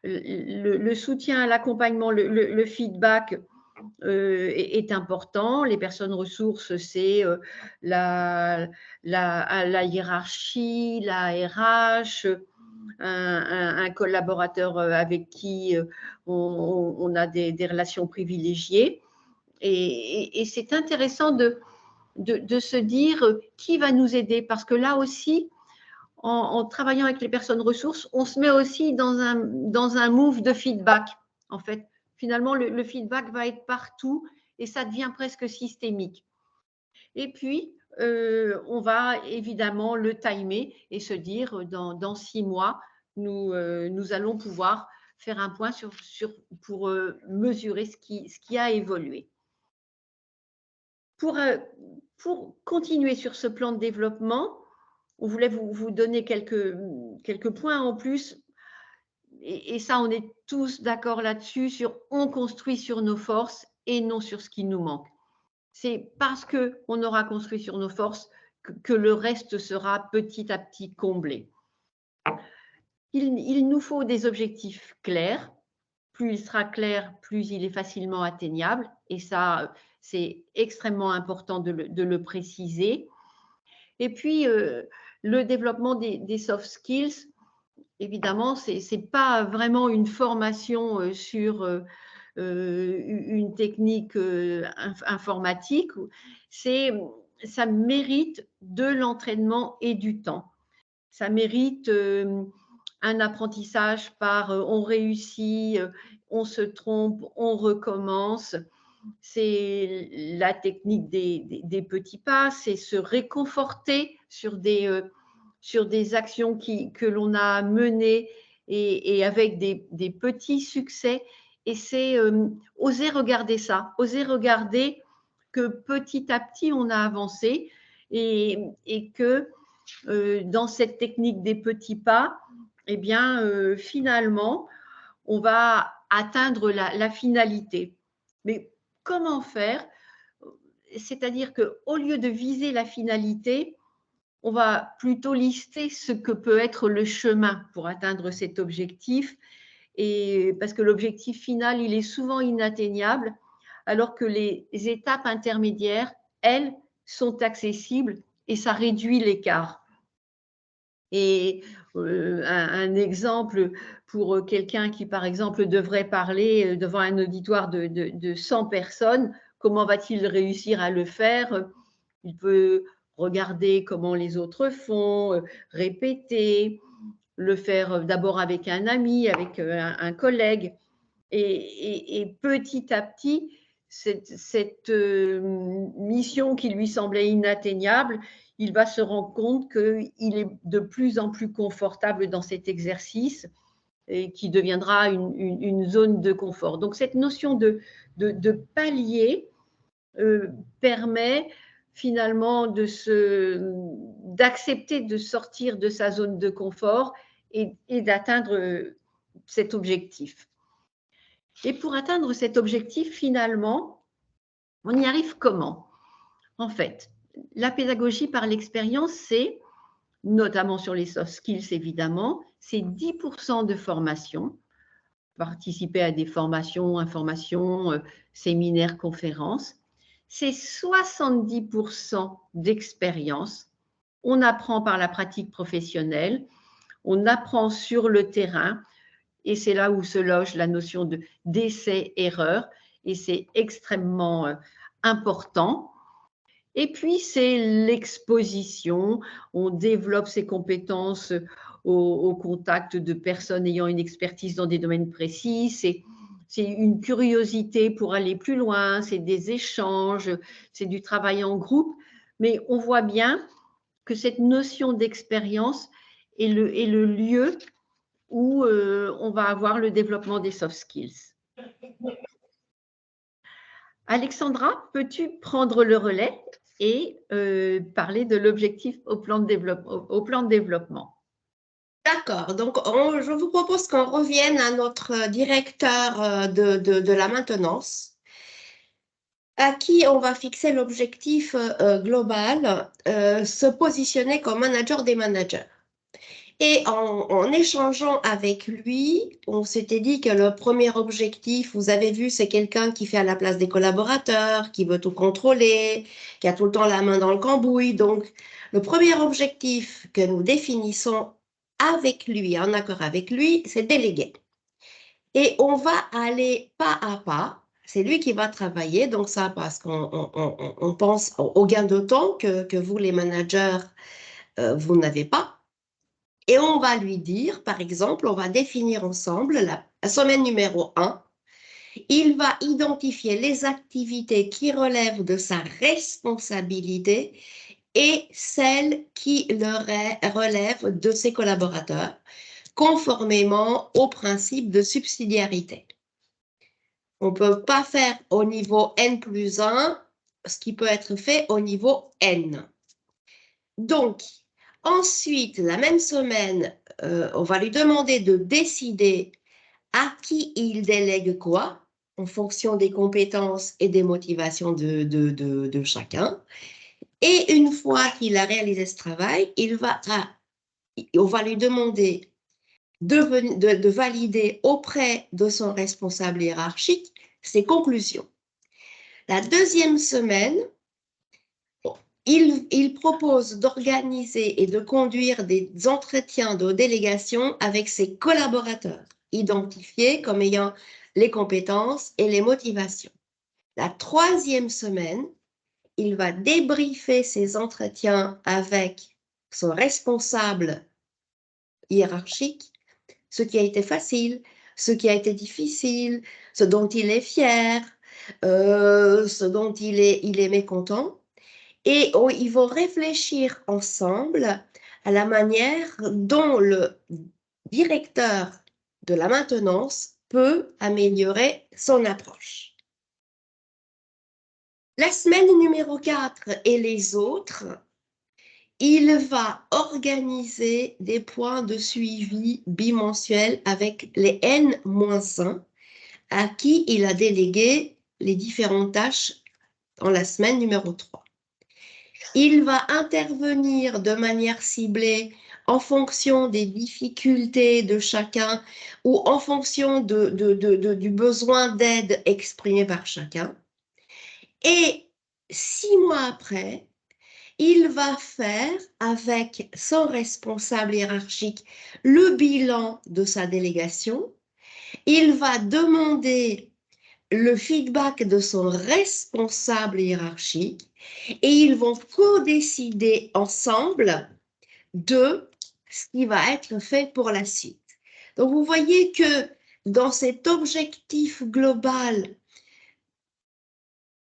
le soutien, l'accompagnement, le feedback est important. Les personnes ressources, c'est la hiérarchie, la RH, un collaborateur avec qui on a des relations privilégiées. Et c'est intéressant de se dire qui va nous aider parce que là aussi, en travaillant avec les personnes ressources, on se met aussi dans un move de feedback. En fait, finalement, le feedback va être partout et ça devient presque systémique. Et puis, on va évidemment le timer et se dire dans 6 mois, nous allons pouvoir faire un point pour mesurer ce qui a évolué. Pour continuer sur ce plan de développement, on voulait vous donner quelques points en plus. Et ça, on est tous d'accord là-dessus, on construit sur nos forces et non sur ce qui nous manque. C'est parce qu'on aura construit sur nos forces que le reste sera petit à petit comblé. Il nous faut des objectifs clairs. Plus il sera clair, plus il est facilement atteignable. Et ça, c'est extrêmement important de le préciser. Et puis, le développement des soft skills, évidemment, ce n'est pas vraiment une formation sur une technique informatique. Ça mérite de l'entraînement et du temps. Ça mérite un apprentissage par on réussit, on se trompe, on recommence. C'est la technique des petits pas, c'est se réconforter sur des actions que l'on a menées et avec des petits succès. Et c'est oser regarder ça, oser regarder que petit à petit, on a avancé et que dans cette technique des petits pas, eh bien, finalement, on va atteindre la finalité. Mais comment faire? C'est-à-dire qu'au lieu de viser la finalité, on va plutôt lister ce que peut être le chemin pour atteindre cet objectif. Et parce que l'objectif final, il est souvent inatteignable, alors que les étapes intermédiaires, elles, sont accessibles et ça réduit l'écart. Et un exemple pour quelqu'un qui, par exemple, devrait parler devant un auditoire de 100 personnes, comment va-t-il réussir à le faire? Il peut regarder comment les autres font, répéter, le faire d'abord avec un ami, avec un collègue. Et petit à petit, cette mission qui lui semblait inatteignable, il va se rendre compte qu'il est de plus en plus confortable dans cet exercice et qui deviendra une zone de confort. Donc cette notion de palier permet finalement d'accepter de sortir de sa zone de confort et d'atteindre cet objectif. Et pour atteindre cet objectif, finalement, on y arrive comment? En fait, la pédagogie par l'expérience, c'est, notamment sur les soft skills évidemment, c'est 10% de formation, participer à des formations, informations, séminaires, conférences. C'est 70% d'expérience. On apprend par la pratique professionnelle, on apprend sur le terrain, et c'est là où se loge la notion d'essai-erreur, et c'est extrêmement important. Et puis, c'est l'exposition. On développe ses compétences au contact de personnes ayant une expertise dans des domaines précis. C'est une curiosité pour aller plus loin, c'est des échanges, c'est du travail en groupe. Mais on voit bien que cette notion d'expérience est le lieu où on va avoir le développement des soft skills. Alexandra, peux-tu prendre le relais et parler de l'objectif au plan de développement? D'accord, donc je vous propose qu'on revienne à notre directeur de la maintenance, à qui on va fixer l'objectif global, se positionner comme manager des managers. Et en échangeant avec lui, on s'était dit que le premier objectif, vous avez vu, c'est quelqu'un qui fait à la place des collaborateurs, qui veut tout contrôler, qui a tout le temps la main dans le cambouis. Donc, le premier objectif que nous définissons avec lui, en accord avec lui, c'est déléguer. Et on va aller pas à pas. C'est lui qui va travailler, donc ça, parce qu'on pense au gain de temps que vous, les managers, vous n'avez pas. Et on va lui dire, par exemple, on va définir ensemble la semaine numéro 1. Il va identifier les activités qui relèvent de sa responsabilité et celles qui relèvent de ses collaborateurs, conformément au principe de subsidiarité. On ne peut pas faire au niveau N+1 ce qui peut être fait au niveau N. Donc, ensuite, la même semaine, on va lui demander de décider à qui il délègue quoi, en fonction des compétences et des motivations de chacun. Et une fois qu'il a réalisé ce travail, on va lui demander de valider auprès de son responsable hiérarchique ses conclusions. La deuxième semaine, il propose d'organiser et de conduire des entretiens de délégation avec ses collaborateurs, identifiés comme ayant les compétences et les motivations. La troisième semaine, il va débriefer ses entretiens avec son responsable hiérarchique, ce qui a été facile, ce qui a été difficile, ce dont il est fier, ce dont il est mécontent. Et ils vont réfléchir ensemble à la manière dont le directeur de la maintenance peut améliorer son approche. La semaine numéro 4 et les autres, il va organiser des points de suivi bimensuels avec les N-1 à qui il a délégué les différentes tâches dans la semaine numéro 3. Il va intervenir de manière ciblée en fonction des difficultés de chacun ou en fonction du besoin d'aide exprimé par chacun. Et 6 mois après, il va faire avec son responsable hiérarchique le bilan de sa délégation. Il va demander le feedback de son responsable hiérarchique et ils vont co-décider ensemble de ce qui va être fait pour la suite. Donc, vous voyez que dans cet objectif global,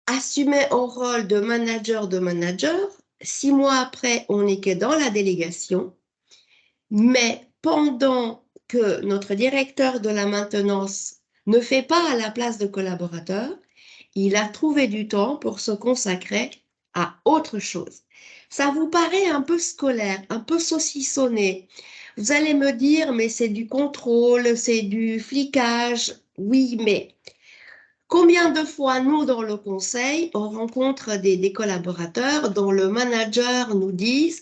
assumer un rôle de manager, 6 mois après, on n'est que dans la délégation, mais pendant que notre directeur de la maintenance ne fait pas à la place de collaborateur, il a trouvé du temps pour se consacrer à autre chose. Ça vous paraît un peu scolaire, un peu saucissonné. Vous allez me dire, mais c'est du contrôle, c'est du flicage. Oui, mais combien de fois, nous, dans le conseil, on rencontre des collaborateurs dont le manager nous dit,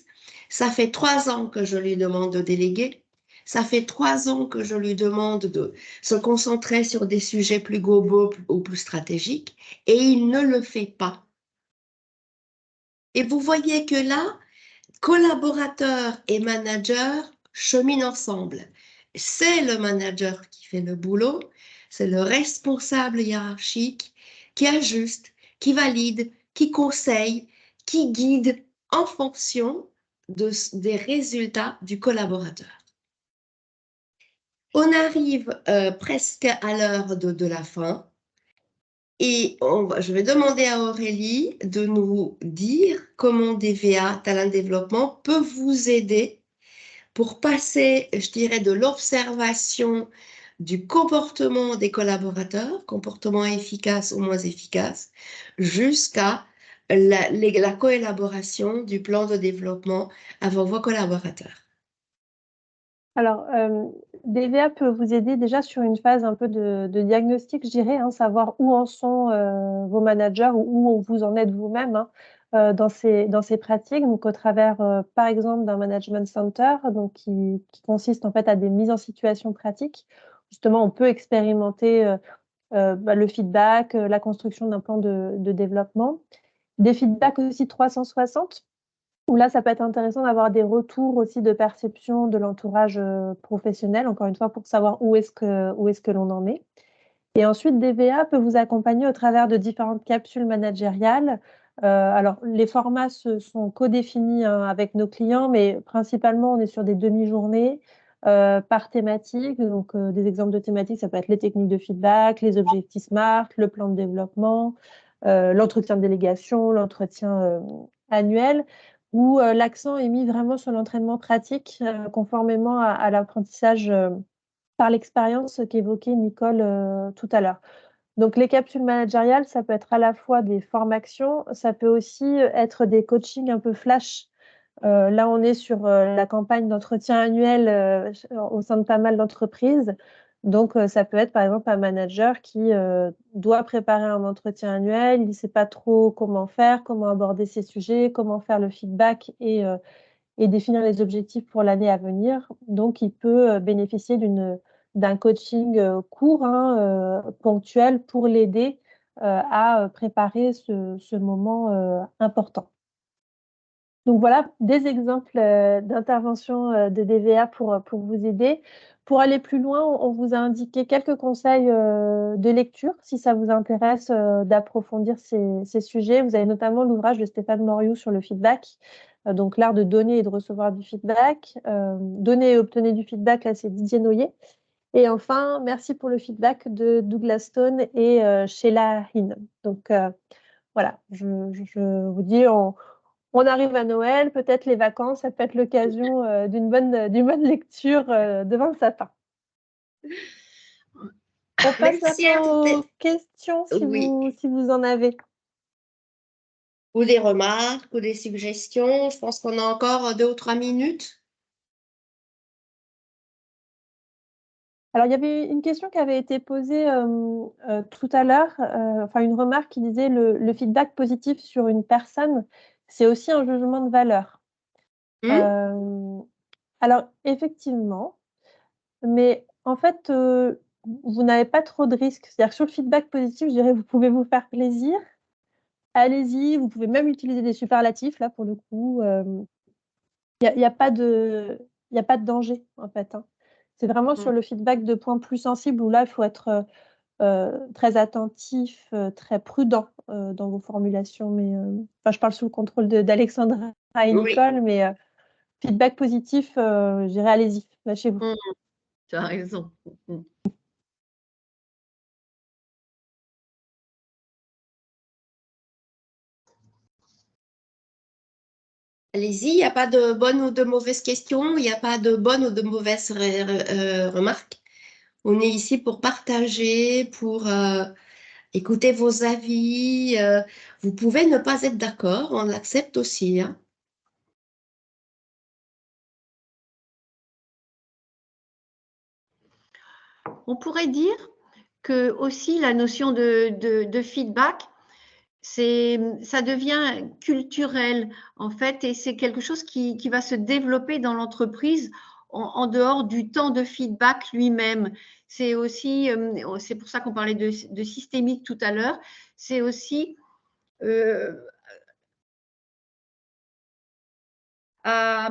ça fait 3 ans que je lui demande de déléguer, ça fait 3 ans que je lui demande de se concentrer sur des sujets plus globaux ou plus stratégiques, et il ne le fait pas. Et vous voyez que là, collaborateurs et managers cheminent ensemble. C'est le manager qui fait le boulot, c'est le responsable hiérarchique qui ajuste, qui valide, qui conseille, qui guide en fonction des résultats du collaborateur. On arrive presque à l'heure de la fin. Et je vais demander à Aurélie de nous dire comment DVA, Talent Développement, peut vous aider pour passer, je dirais, de l'observation du comportement des collaborateurs, comportement efficace ou moins efficace, jusqu'à la coélaboration du plan de développement avec vos collaborateurs. Alors, DVA peut vous aider déjà sur une phase un peu de diagnostic, je dirais, hein, savoir où en sont vos managers ou où vous en êtes vous-même dans ces pratiques. Donc, au travers, par exemple, d'un management center, donc qui consiste en fait à des mises en situation pratiques. Justement, on peut expérimenter le feedback, la construction d'un plan de développement. Des feedbacks aussi 360. Où là, ça peut être intéressant d'avoir des retours aussi de perception de l'entourage professionnel, encore une fois, pour savoir où est-ce que l'on en est. Et ensuite, DVA peut vous accompagner au travers de différentes capsules managériales. Alors, les formats sont codéfinis hein, avec nos clients, mais principalement, on est sur des demi-journées par thématique. Donc, des exemples de thématiques, ça peut être les techniques de feedback, les objectifs SMART, le plan de développement, l'entretien de délégation, l'entretien annuel, où l'accent est mis vraiment sur l'entraînement pratique, conformément à l'apprentissage par l'expérience qu'évoquait Nicole tout à l'heure. Donc, les capsules managériales, ça peut être à la fois des formations, ça peut aussi être des coachings un peu flash. Là, on est sur la campagne d'entretien annuel au sein de pas mal d'entreprises. Donc, ça peut être par exemple un manager qui doit préparer un entretien annuel, il ne sait pas trop comment faire, comment aborder ces sujets, comment faire le feedback et définir les objectifs pour l'année à venir. Donc, il peut bénéficier d'un coaching court, hein, ponctuel, pour l'aider à préparer ce moment important. Donc voilà, des exemples d'intervention de DVA pour vous aider. Pour aller plus loin, on vous a indiqué quelques conseils de lecture, si ça vous intéresse d'approfondir ces sujets. Vous avez notamment l'ouvrage de Stéphane Moriou sur le feedback, donc l'art de donner et de recevoir du feedback. Donner et obtenir du feedback, là, c'est Didier Noyer. Et enfin, merci pour le feedback de Douglas Stone et Sheila Hinn. Donc voilà, je vous dis, on arrive à Noël, peut-être les vacances, ça peut être l'occasion d'une bonne lecture devant le sapin. On passe Merci à maintenant aux toutes. questions Oui. si vous en avez. Ou des remarques ou des suggestions. Je pense qu'on a encore 2 ou 3 minutes. Alors, il y avait une question qui avait été posée tout à l'heure, enfin une remarque qui disait le feedback positif sur une personne, c'est aussi un jugement de valeur. Alors, effectivement, mais en fait, vous n'avez pas trop de risques. C'est-à-dire que sur le feedback positif, je dirais, vous pouvez vous faire plaisir. allez-y, vous pouvez même utiliser des superlatifs, là, pour le coup. Il y a pas de danger, en fait, hein. C'est vraiment sur le feedback de points plus sensibles où là, il faut être, très attentif, très prudent, dans vos formulations. Mais, enfin, je parle sous le contrôle d'Alexandra et Oui. Nicole, mais, feedback positif, je dirais allez-y, lâchez-vous. Tu as raison. Allez-y, il n'y a pas de bonnes ou de mauvaises questions, il n'y a pas de bonnes ou de mauvaises remarques. On est ici pour partager, pour écouter vos avis. Vous pouvez ne pas être d'accord, on l'accepte aussi, hein. On pourrait dire que aussi la notion de feedback, ça devient culturel en fait, et c'est quelque chose qui va se développer dans l'entreprise en dehors du temps de feedback lui-même. C'est aussi, c'est pour ça qu'on parlait de systémique tout à l'heure, c'est aussi à,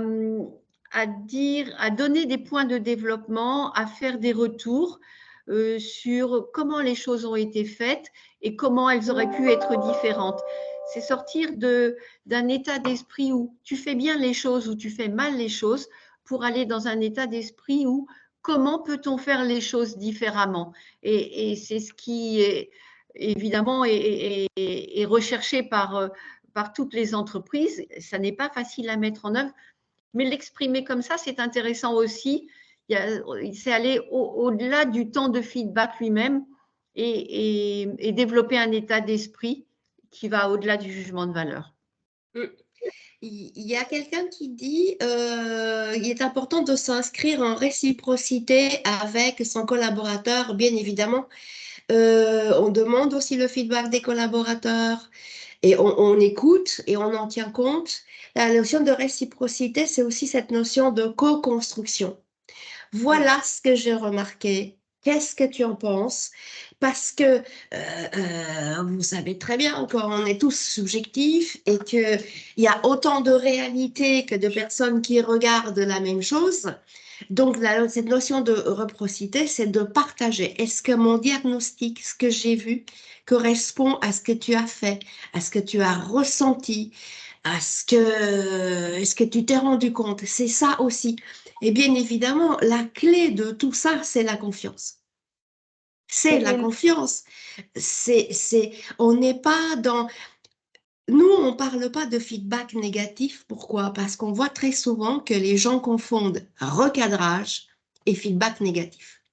à donner des points de développement, à faire des retours sur comment les choses ont été faites et comment elles auraient pu être différentes. C'est sortir d'un état d'esprit où tu fais bien les choses ou tu fais mal les choses pour aller dans un état d'esprit où comment peut-on faire les choses différemment. Et c'est ce qui est évidemment est recherché par toutes les entreprises. Ça n'est pas facile à mettre en œuvre, mais l'exprimer comme ça, c'est intéressant aussi. C'est aller au-delà du temps de feedback lui-même et développer un état d'esprit qui va au-delà du jugement de valeur. Il y a quelqu'un qui dit il est important de s'inscrire en réciprocité avec son collaborateur, bien évidemment. On demande aussi le feedback des collaborateurs et on écoute et on en tient compte. La notion de réciprocité, c'est aussi cette notion de co-construction. Voilà ce que j'ai remarqué. Qu'est-ce que tu en penses? Parce que vous savez très bien qu'on est tous subjectifs et qu'il y a autant de réalités que de personnes qui regardent la même chose. Donc, cette notion de réciprocité, c'est de partager. Est-ce que mon diagnostic, ce que j'ai vu, correspond à ce que tu as fait, à ce que tu as ressenti, est-ce que tu t'es rendu compte? C'est ça aussi. Et bien évidemment, la clé de tout ça, c'est la confiance. C'est la Et confiance. On n'est pas dans... Nous, on ne parle pas de feedback négatif. Pourquoi? Parce qu'on voit très souvent que les gens confondent recadrage et feedback négatif.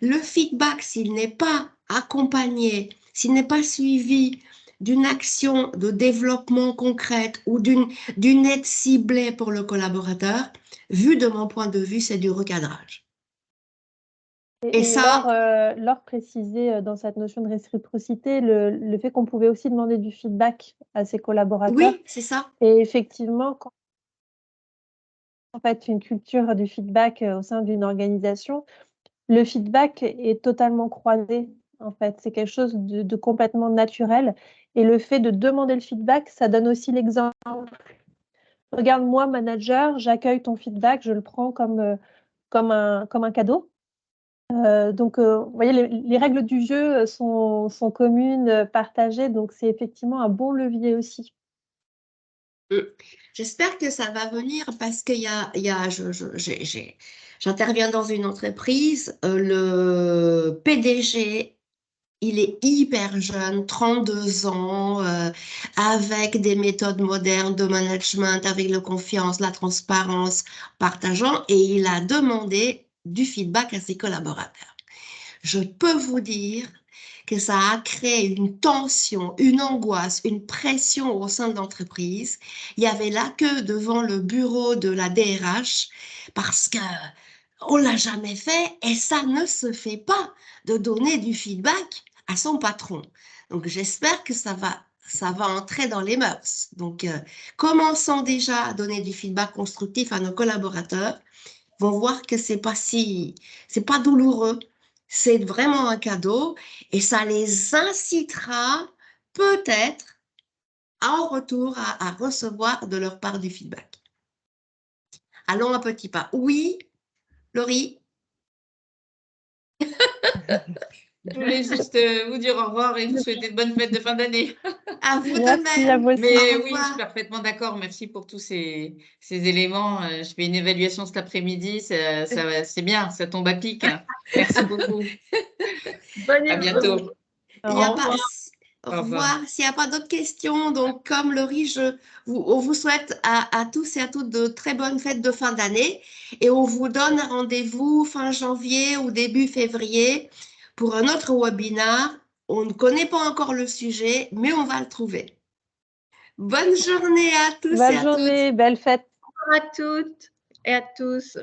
Le feedback, s'il n'est pas accompagné, s'il n'est pas suivi d'une action de développement concrète ou d'une aide ciblée pour le collaborateur, vu de mon point de vue, c'est du recadrage. Et Et ça, Laure précisait dans cette notion de réciprocité le fait qu'on pouvait aussi demander du feedback à ses collaborateurs. oui, c'est ça. Et effectivement, quand en fait une culture du feedback au sein d'une organisation, le feedback est totalement croisé. En fait, c'est quelque chose de complètement naturel. Et le fait de demander le feedback, ça donne aussi l'exemple. Regarde, moi, manager, j'accueille ton feedback, je le prends comme un cadeau. Donc, vous voyez, les règles du jeu sont communes, partagées, donc c'est effectivement un bon levier aussi. J'espère que ça va venir parce qu'il j'interviens dans une entreprise, le PDG, il est hyper jeune, 32 ans, avec des méthodes modernes de management, avec la confiance, la transparence, partageant, et il a demandé du feedback à ses collaborateurs. Je peux vous dire que ça a créé une tension, une angoisse, une pression au sein de l'entreprise. Il y avait la queue devant le bureau de la DRH parce que on l'a jamais fait et ça ne se fait pas de donner du feedback à son patron. Donc j'espère que ça va entrer dans les mœurs. Donc commençons déjà à donner du feedback constructif à nos collaborateurs. Vont voir que c'est pas douloureux, c'est vraiment un cadeau et ça les incitera peut-être en retour à recevoir de leur part du feedback. Allons un petit pas. Oui, Laurie? Je voulais juste vous dire au revoir et vous souhaiter de bonnes fêtes de fin d'année. À vous de Merci à même. vous aussi. Mais Au oui, je suis revoir. parfaitement d'accord. Merci pour tous ces éléments. Je fais une évaluation cet après-midi. C'est bien, ça tombe à pic. Merci beaucoup. Bonne À bientôt. Il y a Au pas, revoir. au Au revoir. revoir. S'il n'y a pas d'autres questions, donc comme Laurie, on vous souhaite à tous et à toutes de très bonnes fêtes de fin d'année et on vous donne un rendez-vous fin janvier ou début février pour un autre webinaire. On ne connaît pas encore le sujet, mais on va le trouver. Bonne journée à tous et Bonne à toutes. journée, belle fête. à toutes et à tous.